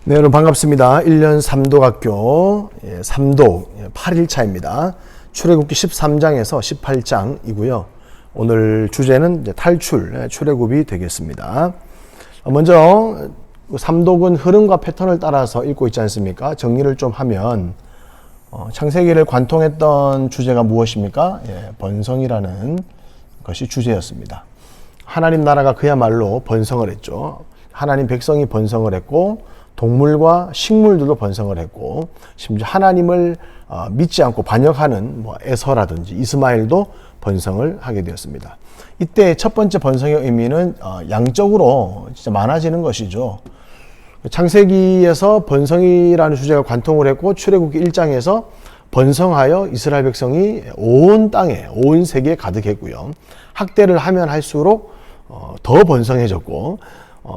네, 여러분 반갑습니다. 1년 삼독학교 3독 8일차입니다. 출애굽기 13장에서 18장이고요. 오늘 주제는 이제 탈출, 출애굽이 되겠습니다. 먼저 삼독은 흐름과 패턴을 따라서 읽고 있지 않습니까? 정리를 좀 하면 창세기를 관통했던 주제가 무엇입니까? 번성이라는 것이 주제였습니다. 하나님 나라가 그야말로 번성을 했죠. 하나님 백성이 번성을 했고 동물과 식물들도 번성을 했고 심지어 하나님을 믿지 않고 반역하는 에서라든지 이스마엘도 번성을 하게 되었습니다. 이때 첫 번째 번성의 의미는 양적으로 진짜 많아지는 것이죠. 창세기에서 번성이라는 주제가 관통을 했고 출애굽기 1장에서 번성하여 이스라엘 백성이 온 땅에 온 세계에 가득했고요. 학대를 하면 할수록 더 번성해졌고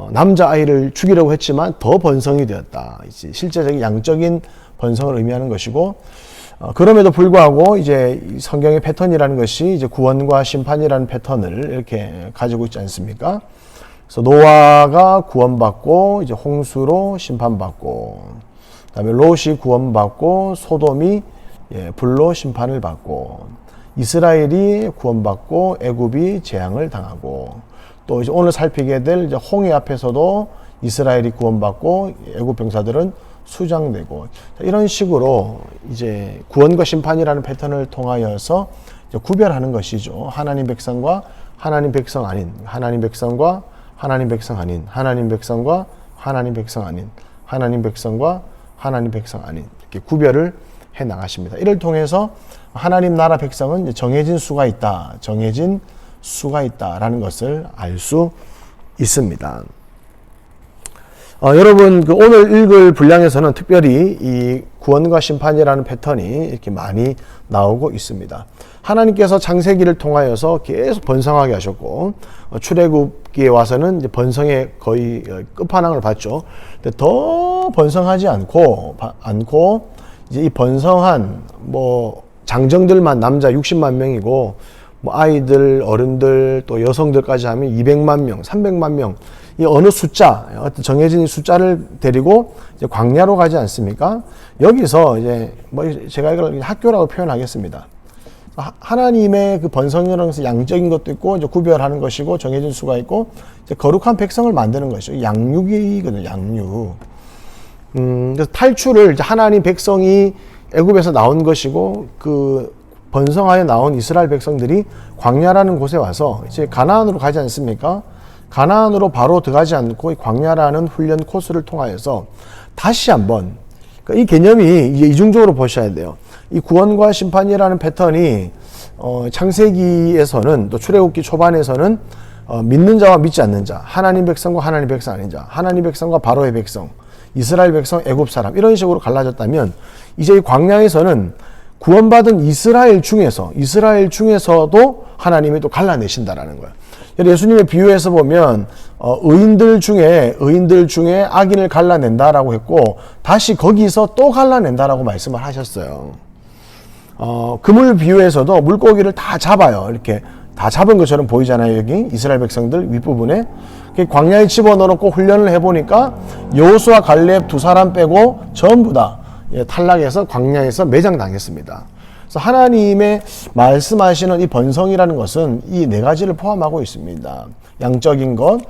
남자아이를 죽이려고 했지만 더 번성이 되었다. 실제적인 양적인 번성을 의미하는 것이고 그럼에도 불구하고 이제 성경의 패턴이라는 것이 이제 구원과 심판이라는 패턴을 이렇게 가지고 있지 않습니까? 그래서 노아가 구원받고 이제 홍수로 심판받고 그다음에 롯이 구원받고 소돔이 불로 심판을 받고 이스라엘이 구원받고 애굽이 재앙을 당하고 또 이제 오늘 살피게 될 이제 홍해 앞에서도 이스라엘이 구원받고 애굽 병사들은 수장되고 이런 식으로 이제 구원과 심판이라는 패턴을 통하여서 이제 구별하는 것이죠. 하나님 백성과 하나님 백성 아닌, 하나님 백성과 하나님 백성 아닌, 하나님 백성과 하나님 백성 아닌, 하나님 백성과 하나님 백성 아닌 이렇게 구별을 해 나가십니다. 이를 통해서 하나님 나라 백성은 이제 정해진 수가 있다, 정해진 수가 있다라는 것을 알 수 있습니다. 여러분 오늘 읽을 분량에서는 특별히 이 구원과 심판이라는 패턴이 이렇게 많이 나오고 있습니다. 하나님께서 창세기를 통하여서 계속 번성하게 하셨고 출애굽기에 와서는 이제 번성의 거의 끝판왕을 봤죠. 근데 더 번성하지 않고 이제 이 번성한 장정들만 남자 60만 명이고 아이들, 어른들, 또 여성들까지 하면 200만 명, 300만 명, 이 어느 숫자, 어떤 정해진 숫자를 데리고 이제 광야로 가지 않습니까? 여기서 이제 제가 이걸 학교라고 표현하겠습니다. 하나님의 그 번성이라는 것은 양적인 것도 있고 이제 구별하는 것이고 정해진 수가 있고 이제 거룩한 백성을 만드는 것이죠. 양육이거든요, 양육. 그래서 탈출을 이제 하나님 백성이 애굽에서 나온 것이고 번성하여 나온 이스라엘 백성들이 광야라는 곳에 와서 이제 가나안으로 가지 않습니까? 가나안으로 바로 들어가지 않고 광야라는 훈련 코스를 통하여서 다시 한번 이 개념이 이제 이중적으로 보셔야 돼요. 이 구원과 심판이라는 패턴이 창세기에서는 또 출애굽기 초반에서는 믿는 자와 믿지 않는 자, 하나님 백성과 하나님 백성 아닌 자, 하나님 백성과 바로의 백성, 이스라엘 백성, 애굽 사람 이런 식으로 갈라졌다면 이제 이 광야에서는 구원받은 이스라엘 중에서도 하나님이 또 갈라내신다라는 거예요. 예수님의 비유에서 보면 의인들 중에 악인을 갈라낸다라고 했고 다시 거기서 또 갈라낸다라고 말씀을 하셨어요. 그물 비유에서도 물고기를 다 잡아요. 이렇게 다 잡은 것처럼 보이잖아요. 여기 이스라엘 백성들 윗부분에 광야에 집어넣어놓고 훈련을 해보니까 여호수아 갈렙 두 사람 빼고 전부 다 탈락해서 광야에서 매장당했습니다. 그래서 하나님의 말씀하시는 이 번성이라는 것은 이 네 가지를 포함하고 있습니다. 양적인 것,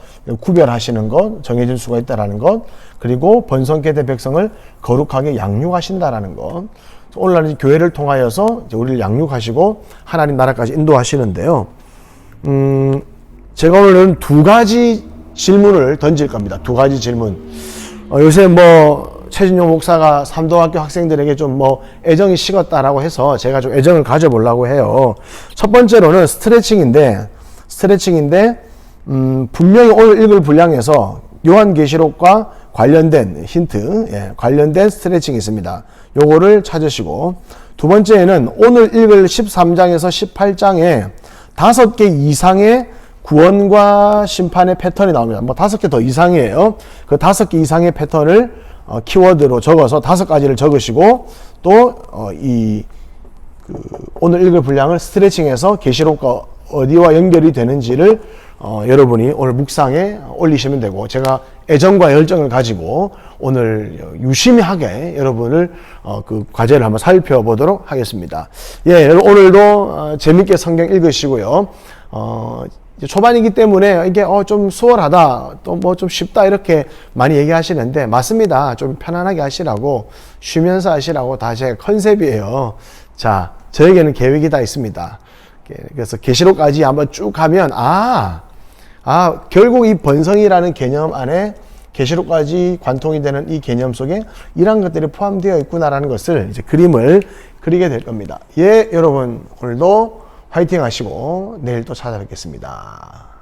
구별하시는 것, 정해진 수가 있다라는 것, 그리고 번성케 된 백성을 거룩하게 양육하신다라는 것. 오늘날 교회를 통하여서 우리를 양육하시고 하나님 나라까지 인도하시는데요. 제가 오늘은 두 가지 질문을 던질 겁니다. 두 가지 질문. 요새 최진용 목사가 삼도학교 학생들에게 좀 애정이 식었다라고 해서 제가 좀 애정을 가져보려고 해요. 첫 번째로는 스트레칭인데 분명히 오늘 읽을 분량에서 요한계시록과 관련된 힌트, 관련된 스트레칭이 있습니다. 요거를 찾으시고 두 번째는 오늘 읽을 13장에서 18장에 5개 이상의 구원과 심판의 패턴이 나옵니다. 5개 더 이상이에요. 그 5개 이상의 패턴을 키워드로 적어서 5가지를 적으시고 또 오늘 읽을 분량을 스트레칭해서 계시록과 어디와 연결이 되는지를 여러분이 오늘 묵상에 올리시면 되고 제가 애정과 열정을 가지고 오늘 유심하게 여러분을 그 과제를 한번 살펴보도록 하겠습니다. 예, 오늘도 재밌게 성경 읽으시고요. 이제 초반이기 때문에 이게 좀 수월하다, 또 뭐 좀 쉽다 이렇게 많이 얘기하시는데 맞습니다. 좀 편안하게 하시라고, 쉬면서 하시라고 다 제 컨셉이에요. 자, 저에게는 계획이 다 있습니다. 그래서 계시록까지 한번 쭉 가면 결국 이 번성이라는 개념 안에 계시록까지 관통이 되는 이 개념 속에 이런 것들이 포함되어 있구나라는 것을 이제 그림을 그리게 될 겁니다. 예, 여러분 오늘도 화이팅 하시고 내일 또 찾아뵙겠습니다.